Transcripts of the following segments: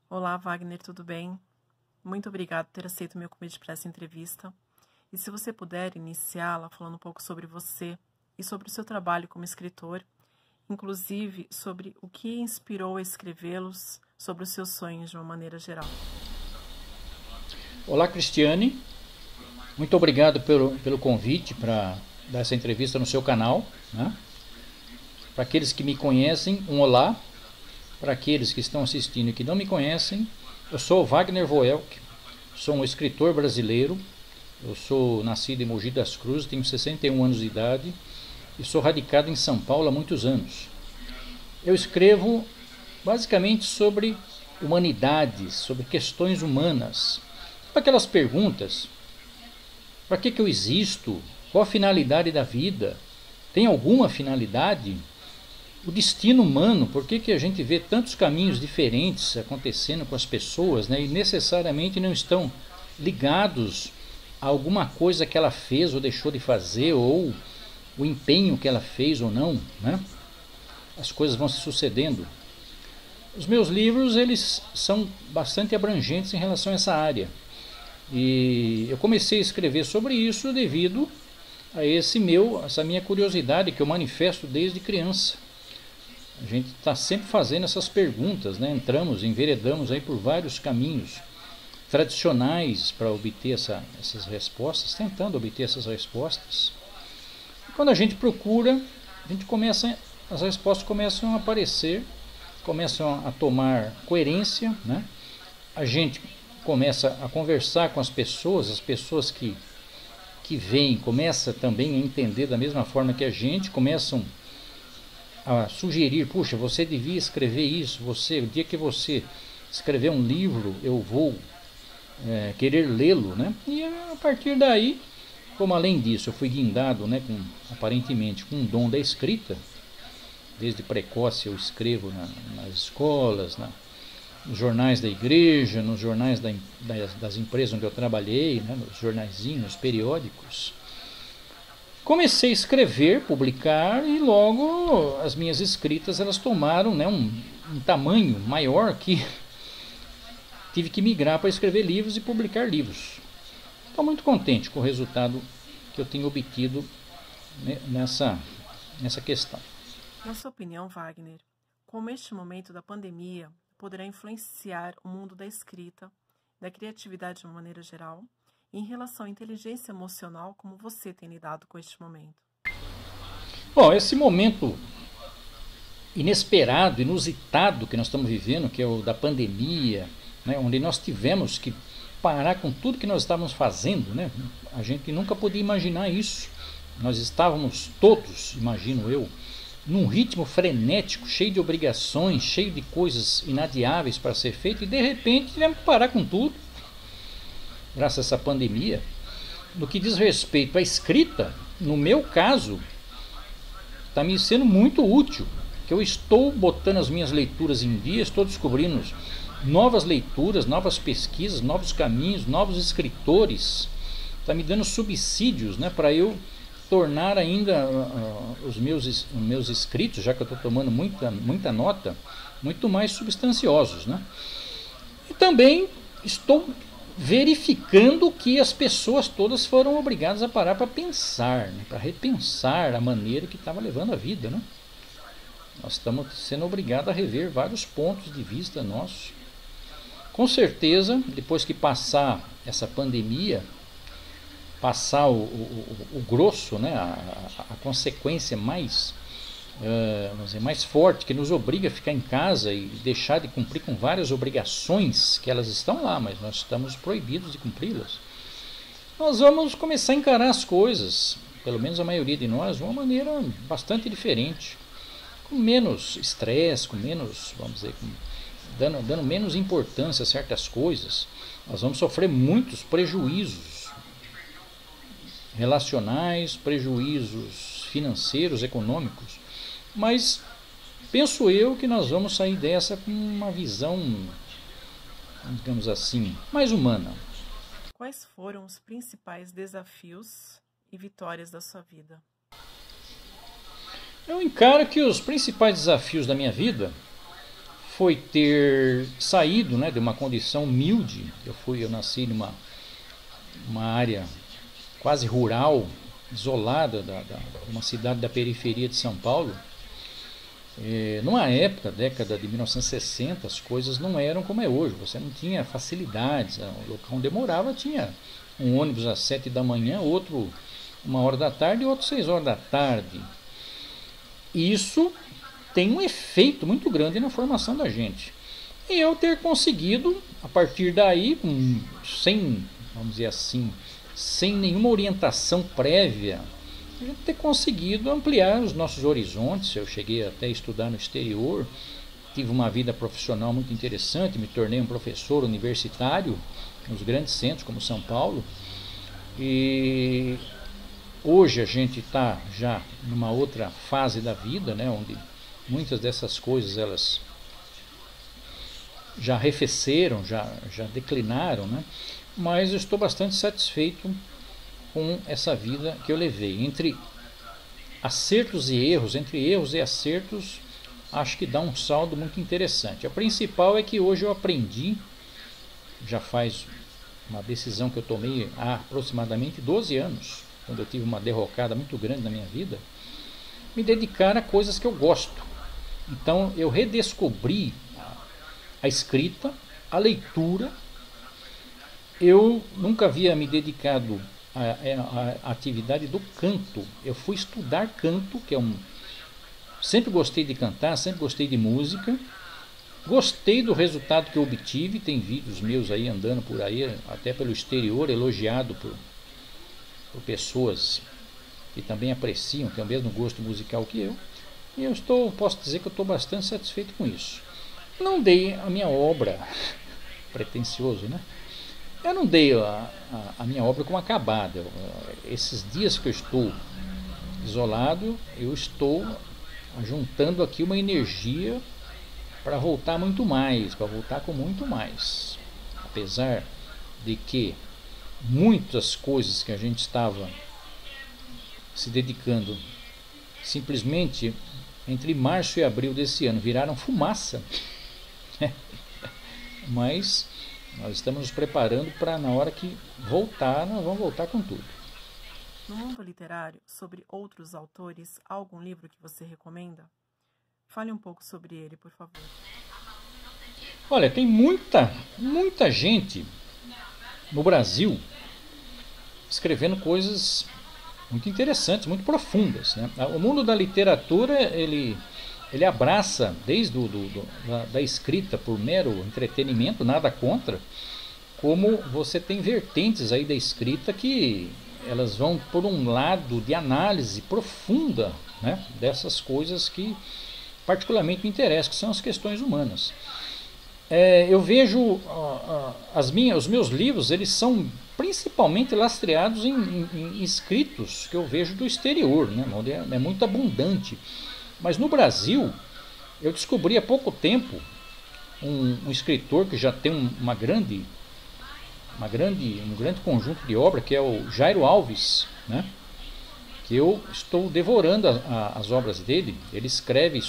Olá, Wagner, tudo bem? Muito obrigado por ter aceito o meu convite para essa entrevista. E se você puder iniciá-la falando um pouco sobre você e sobre o seu trabalho como escritor, inclusive sobre o que inspirou a escrevê-los, sobre os seus sonhos de uma maneira geral. Olá, Cristiane. Muito obrigado pelo convite para dar essa entrevista no seu canal, né? Para aqueles que me conhecem, um olá. Para aqueles que estão assistindo e que não me conhecem, eu sou Wagner Voelk, sou um escritor brasileiro, eu sou nascido em Mogi das Cruzes, tenho 61 anos de idade e sou radicado em São Paulo há muitos anos. Eu escrevo basicamente sobre humanidades, sobre questões humanas, aquelas perguntas: para que eu existo? Qual a finalidade da vida? Tem alguma finalidade? O destino humano, por que a gente vê tantos caminhos diferentes acontecendo com as pessoas, né, e necessariamente não estão ligados a alguma coisa que ela fez ou deixou de fazer, ou o empenho que ela fez ou não, né? As coisas vão se sucedendo. Os meus livros, eles são bastante abrangentes em relação a essa área. E eu comecei a escrever sobre isso devido a essa minha curiosidade que eu manifesto desde criança. A gente está sempre fazendo essas perguntas, né? Enveredamos aí por vários caminhos tradicionais para obter essas respostas, tentando obter essas respostas. E quando a gente procura, as respostas começam a aparecer, começam a tomar coerência, né? A gente começa a conversar com as pessoas que vêm, começam também a entender da mesma forma que a gente, começam a sugerir: puxa, você devia escrever isso, o dia que você escrever um livro, eu vou querer lê-lo, né? E a partir daí, como além disso eu fui guindado, né, aparentemente com um dom da escrita, desde precoce eu escrevo nas escolas, nos jornais da igreja, nos jornais das empresas onde eu trabalhei, né, nos jornaizinhos, nos periódicos. Comecei a escrever, publicar, e logo as minhas escritas elas tomaram, né, um tamanho maior que tive que migrar para escrever livros e publicar livros. Estou muito contente com o resultado que eu tenho obtido, né, nessa questão. Na sua opinião, Wagner, como este momento da pandemia poderá influenciar o mundo da escrita, da criatividade de uma maneira geral, em relação à inteligência emocional, como você tem lidado com este momento? Bom, esse momento inesperado, inusitado que nós estamos vivendo, que é o da pandemia, né, onde nós tivemos que parar com tudo que nós estávamos fazendo, né? A gente nunca podia imaginar isso. Nós estávamos todos, imagino eu, num ritmo frenético, cheio de obrigações, cheio de coisas inadiáveis para ser feito, e de repente tivemos que parar com tudo, graças a essa pandemia. No que diz respeito à escrita, no meu caso, está me sendo muito útil, que eu estou botando as minhas leituras em dia, estou descobrindo novas leituras, novas pesquisas, novos caminhos, novos escritores. Está me dando subsídios, né, para eu tornar ainda os meus escritos, já que eu estou tomando muita nota, muito mais substanciosos, né? E também estou verificando que as pessoas todas foram obrigadas a parar para pensar, né, para repensar a maneira que estava levando a vida, né? Nós estamos sendo obrigados a rever vários pontos de vista nossos. Com certeza, depois que passar essa pandemia, passar o grosso, né, a consequência mais, vamos dizer, mais forte, que nos obriga a ficar em casa e deixar de cumprir com várias obrigações, que elas estão lá, mas nós estamos proibidos de cumpri-las. Nós vamos começar a encarar as coisas, pelo menos a maioria de nós, de uma maneira bastante diferente, com menos estresse, com menos, vamos dizer, dando menos importância a certas coisas. Nós vamos sofrer muitos prejuízos relacionais, prejuízos financeiros, econômicos, mas penso eu que nós vamos sair dessa com uma visão, digamos assim, mais humana. Quais foram os principais desafios e vitórias da sua vida? Eu encaro que os principais desafios da minha vida foi ter saído, né, de uma condição humilde. Eu nasci numa área quase rural, isolada de uma cidade da periferia de São Paulo. Numa época, década de 1960, as coisas não eram como é hoje. Você não tinha facilidades. O local onde eu morava tinha um ônibus às 7 da manhã, outro 1 hora da tarde e outro 6 horas da tarde. Isso tem um efeito muito grande na formação da gente. E eu ter conseguido, a partir daí, sem, vamos dizer assim, sem nenhuma orientação prévia, a gente ter conseguido ampliar os nossos horizontes. Eu cheguei até a estudar no exterior, tive uma vida profissional muito interessante, me tornei um professor universitário nos grandes centros como São Paulo, e hoje a gente está já numa outra fase da vida, né, onde muitas dessas coisas elas já arrefeceram, já declinaram, né? Mas eu estou bastante satisfeito com essa vida que eu levei. Entre acertos e erros, entre erros e acertos, acho que dá um saldo muito interessante. A principal é que hoje eu aprendi, já faz uma decisão que eu tomei há aproximadamente 12 anos, quando eu tive uma derrocada muito grande na minha vida, me dedicar a coisas que eu gosto. Então eu redescobri a escrita, a leitura. Eu nunca havia me dedicado à atividade do canto. Eu fui estudar canto, que sempre gostei de cantar, sempre gostei de música. Gostei do resultado que eu obtive. Tem vídeos meus aí andando por aí, até pelo exterior, elogiado por pessoas que também apreciam, que têm o mesmo gosto musical que eu. E posso dizer que eu estou bastante satisfeito com isso. Não dei a minha obra, pretensioso, né? Eu não dei a minha obra como acabada. Esses dias que eu estou isolado, eu estou juntando aqui uma energia para voltar muito mais, para voltar com muito mais. Apesar de que muitas coisas que a gente estava se dedicando simplesmente entre março e abril desse ano viraram fumaça, mas nós estamos nos preparando para, na hora que voltar, nós vamos voltar com tudo. No mundo literário, sobre outros autores, há algum livro que você recomenda? Fale um pouco sobre ele, por favor. Olha, tem muita gente no Brasil escrevendo coisas muito interessantes, muito profundas, né? O mundo da literatura, ele abraça desde da escrita por mero entretenimento, nada contra, como você tem vertentes aí da escrita que elas vão por um lado de análise profunda, né, dessas coisas que particularmente me interessam, que são as questões humanas. Eu vejo os meus livros, eles são principalmente lastreados em escritos que eu vejo do exterior, né, onde é muito abundante. Mas no Brasil, eu descobri há pouco tempo um escritor que já tem um grande conjunto de obra, que é o Jairo Alves, né? Que eu estou devorando as obras dele. Ele escreve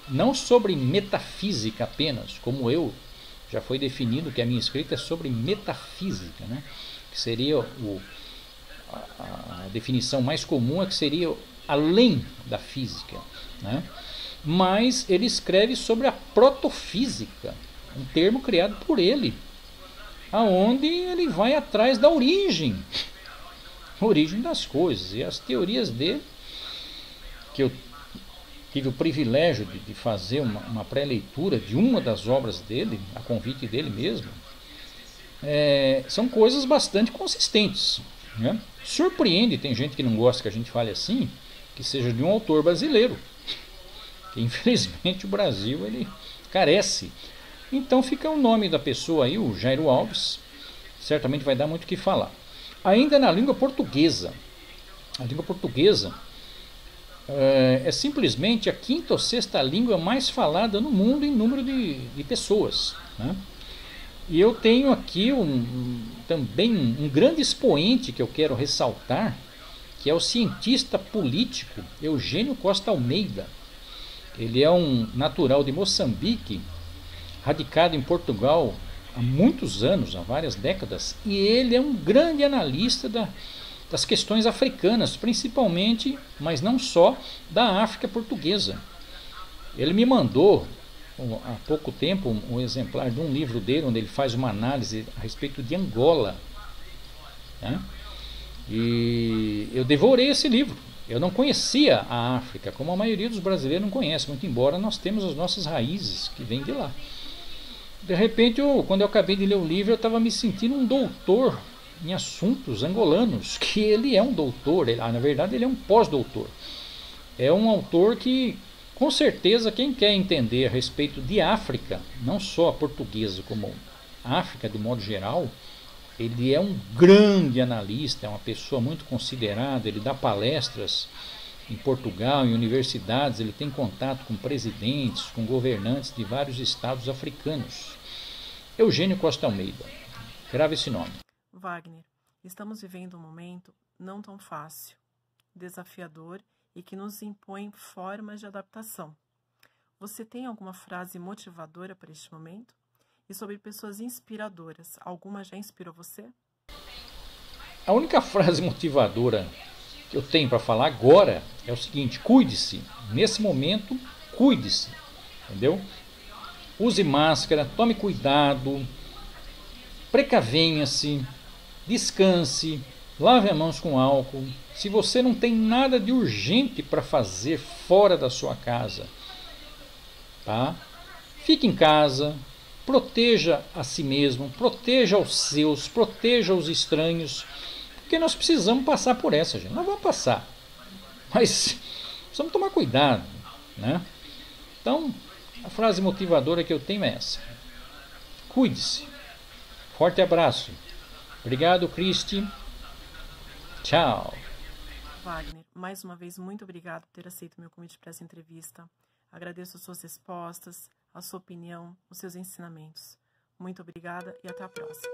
não sobre metafísica apenas, como já foi definido que a minha escrita é sobre metafísica, né? Que seria a definição mais comum, é que seria além da física, né? Mas ele escreve sobre a protofísica, um termo criado por ele, aonde ele vai atrás da origem das coisas. E as teorias dele, que eu tive o privilégio de fazer uma pré-leitura de uma das obras dele, a convite dele mesmo, são coisas bastante consistentes, né? Surpreende, tem gente que não gosta que a gente fale assim, que seja de um autor brasileiro, que infelizmente o Brasil ele carece. Então fica o nome da pessoa aí, o Jairo Alves, certamente vai dar muito o que falar. Ainda na língua portuguesa, A língua portuguesa é simplesmente a quinta ou sexta língua mais falada no mundo em número de pessoas, né? E eu tenho aqui também um grande expoente que eu quero ressaltar, que é o cientista político Eugênio Costa Almeida. Ele é um natural de Moçambique, radicado em Portugal há muitos anos, há várias décadas, e ele é um grande analista das questões africanas, principalmente, mas não só, da África portuguesa. Ele me mandou há pouco tempo um exemplar de um livro dele, onde ele faz uma análise a respeito de Angola, né? E eu devorei esse livro. Eu não conhecia a África, como a maioria dos brasileiros não conhece, muito embora nós temos as nossas raízes que vêm de lá. De repente, quando eu acabei de ler o livro, eu estava me sentindo um doutor em assuntos angolanos, que ele é um doutor, na verdade ele é um pós-doutor. É um autor que, com certeza, quem quer entender a respeito de África, não só a portuguesa, como a África de modo geral, ele é um grande analista, é uma pessoa muito considerada, ele dá palestras em Portugal, em universidades, ele tem contato com presidentes, com governantes de vários estados africanos. Eugênio Costa Almeida, grave esse nome. Wagner, estamos vivendo um momento não tão fácil, desafiador e que nos impõe formas de adaptação. Você tem alguma frase motivadora para este momento? E sobre pessoas inspiradoras, alguma já inspirou você? A única frase motivadora que eu tenho para falar agora é o seguinte: cuide-se. Nesse momento, cuide-se. Entendeu? Use máscara, tome cuidado, precavenha-se, descanse, lave as mãos com álcool. Se você não tem nada de urgente para fazer fora da sua casa, tá? Fique em casa, proteja a si mesmo, proteja os seus, proteja os estranhos, porque nós precisamos passar por essa, gente. Nós vamos passar, mas precisamos tomar cuidado, né? Então, a frase motivadora que eu tenho é essa: cuide-se. Forte abraço. Obrigado, Cristi. Tchau. Wagner, mais uma vez, muito obrigado por ter aceito meu convite para essa entrevista. Agradeço as suas respostas, a sua opinião, os seus ensinamentos. Muito obrigada e até a próxima.